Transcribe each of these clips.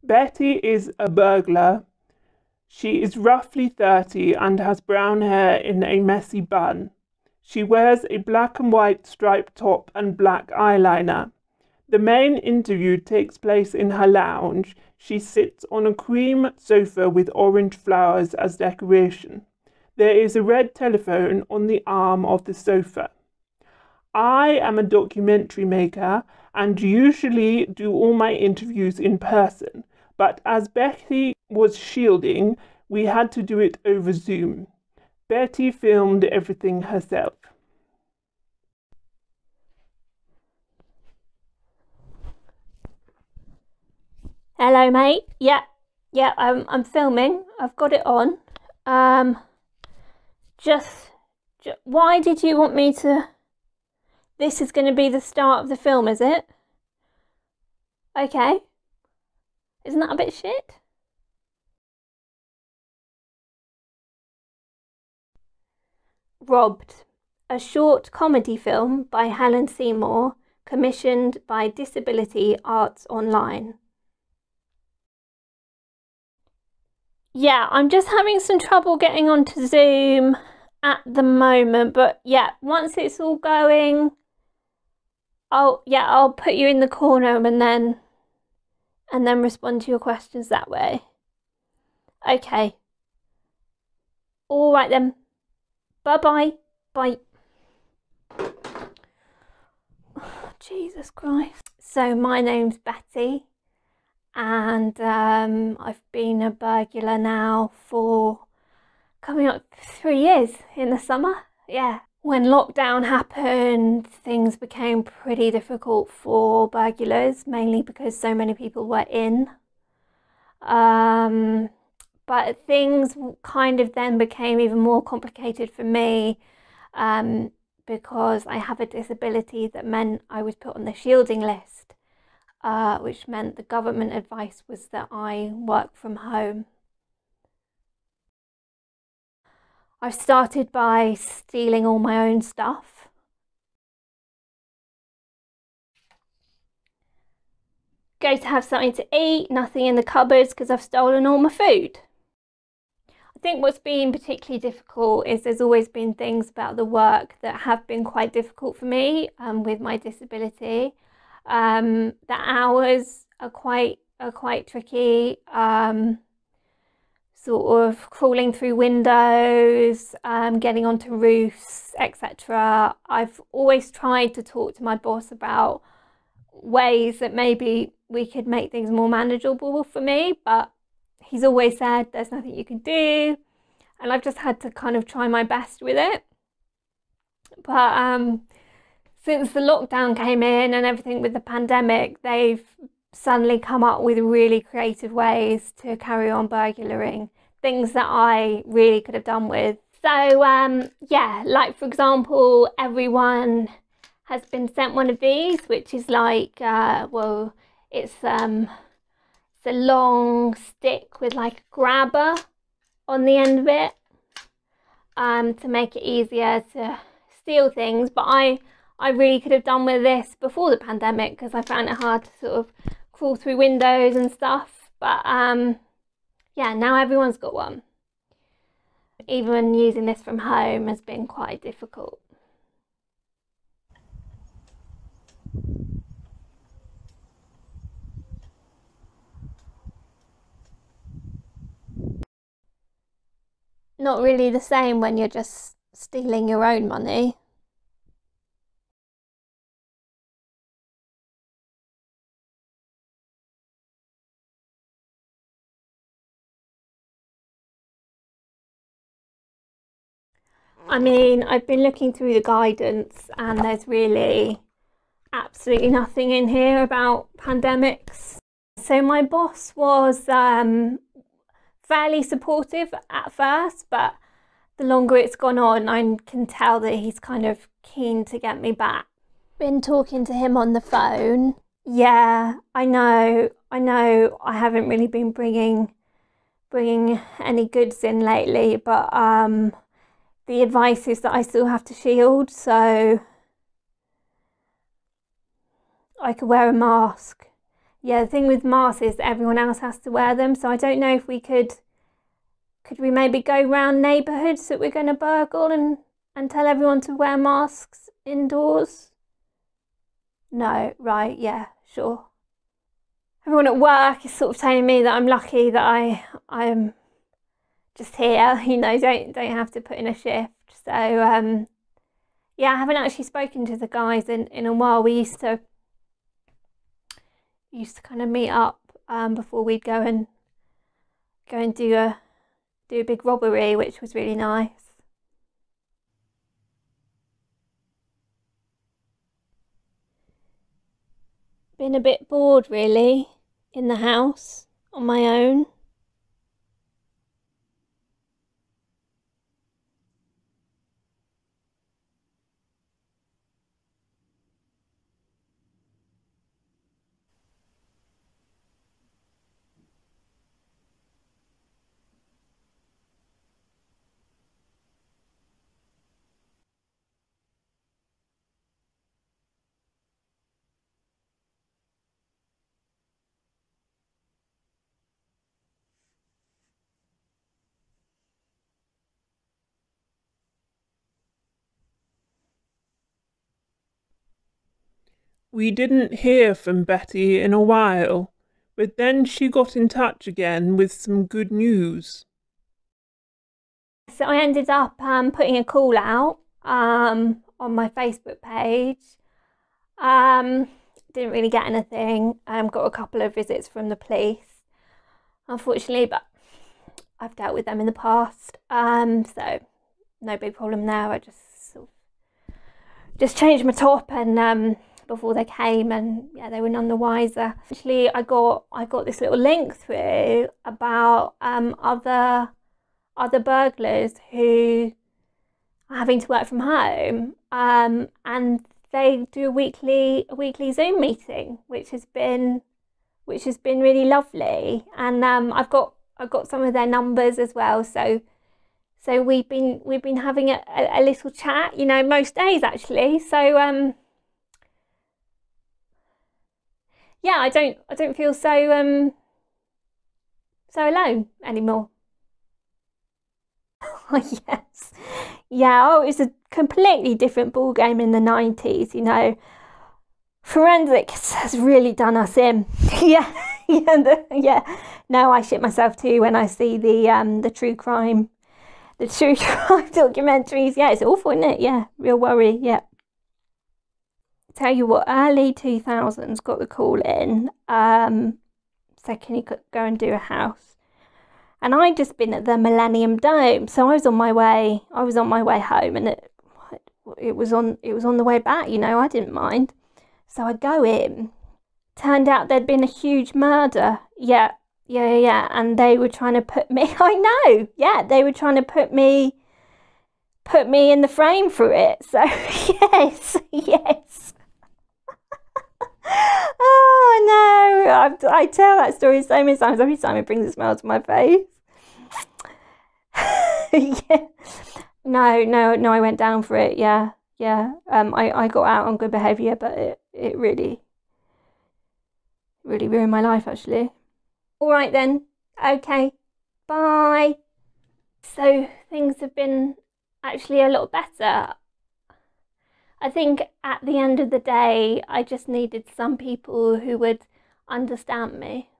Betty is a burglar. She is roughly 30 and has brown hair in a messy bun. She wears a black and white striped top and black eyeliner. The main interview takes place in her lounge. She sits on a cream sofa with orange flowers as decoration. There is a red telephone on the arm of the sofa. I am a documentary maker and usually do all my interviews in person, but as Betty was shielding, we had to do it over Zoom. Betty filmed everything herself. Hello, mate. Yeah, I'm filming. I've got it on. Just why did you want me to? This is going to be the start of the film, is it? Okay. Isn't that a bit shit? Robbed, a short comedy film by Helen Seymour, commissioned by Disability Arts Online. Yeah, I'm just having some trouble getting onto Zoom at the moment, but yeah, once it's all going, I'll put you in the corner and then respond to your questions that way. Okay. All right then. Bye-bye. Bye. Oh, Jesus Christ. So my name's Betty, and I've been a burglar now for coming up 3 years in the summer. Yeah. When lockdown happened, things became pretty difficult for burglars, mainly because so many people were in. But things kind of then became even more complicated for me because I have a disability that meant I was put on the shielding list, which meant the government advice was that I work from home. I've started by stealing all my own stuff. Go to have something to eat, nothing in the cupboards because I've stolen all my food. I think what's been particularly difficult is there's always been things about the work that have been quite difficult for me with my disability. The hours are quite tricky. Sort of crawling through windows, getting onto roofs, etc. I've always tried to talk to my boss about ways that maybe we could make things more manageable for me, but he's always said there's nothing you can do, and I've just had to kind of try my best with it. But since the lockdown came in and everything with the pandemic, they've suddenly come up with really creative ways to carry on burglaring, things that I really could have done with. So yeah, like for example, everyone has been sent one of these, which is like well, it's a long stick with like a grabber on the end of it to make it easier to steal things. But I really could have done with this before the pandemic because I found it hard to sort of crawl through windows and stuff. But yeah, now everyone's got one. Even using this from home has been quite difficult. Not really the same when you're just stealing your own money. I mean, I've been looking through the guidance and there's really absolutely nothing in here about pandemics. So my boss was fairly supportive at first, but the longer it's gone on, I can tell that he's kind of keen to get me back. Been talking to him on the phone. Yeah, I know I haven't really been bringing any goods in lately, but the advice is that I still have to shield, so I could wear a mask. Yeah, the thing with masks is that everyone else has to wear them, so I don't know if we could we maybe go round neighbourhoods that we're going to burgle and tell everyone to wear masks indoors? No, right, yeah, sure. Everyone at work is sort of telling me that I'm lucky that I'm just here, you know, don't have to put in a shift. So yeah, I haven't actually spoken to the guys in a while. We used to kind of meet up before we'd go and do a big robbery, which was really nice. Been a bit bored really in the house on my own. We didn't hear from Betty in a while, but then she got in touch again with some good news. So I ended up putting a call out on my Facebook page. Didn't really get anything. Got a couple of visits from the police, unfortunately, but I've dealt with them in the past. So no big problem there. I just changed my top and before they came, and yeah, they were none the wiser. Actually, I got this little link through about other burglars who are having to work from home, and they do a weekly Zoom meeting, which has been really lovely. And I've got some of their numbers as well. So we've been having a little chat, you know, most days actually. So yeah, I don't feel so alone anymore. Yes, yeah. Oh, it was a completely different ball game in the 90s. You know, forensics has really done us in. Yeah, yeah. No, I shit myself too when I see the true crime documentaries. Yeah, it's awful, isn't it? Yeah, real worry. Yeah. Tell you what, early 2000s got the call in. Said, can you go and do a house? And I'd just been at the Millennium Dome, so I was on my way home, and it was on the way back, you know. I didn't mind. So I go in. Turned out there'd been a huge murder. Yeah. And they were trying to put me, I know, yeah, they were trying to put me in the frame for it. So yes. Oh no, I tell that story so many times. Every time it brings a smile to my face. Yeah. No, I went down for it. Yeah. I got out on good behaviour, but it really ruined my life actually. All right then. Okay. Bye. So things have been actually a lot better. I think at the end of the day, I just needed some people who would understand me.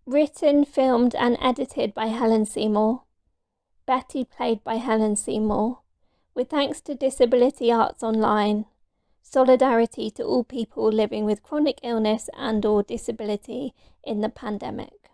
Written, filmed and edited by Helen Seymour. Betty played by Helen Seymour. With thanks to Disability Arts Online. Solidarity to all people living with chronic illness and/or disability in the pandemic.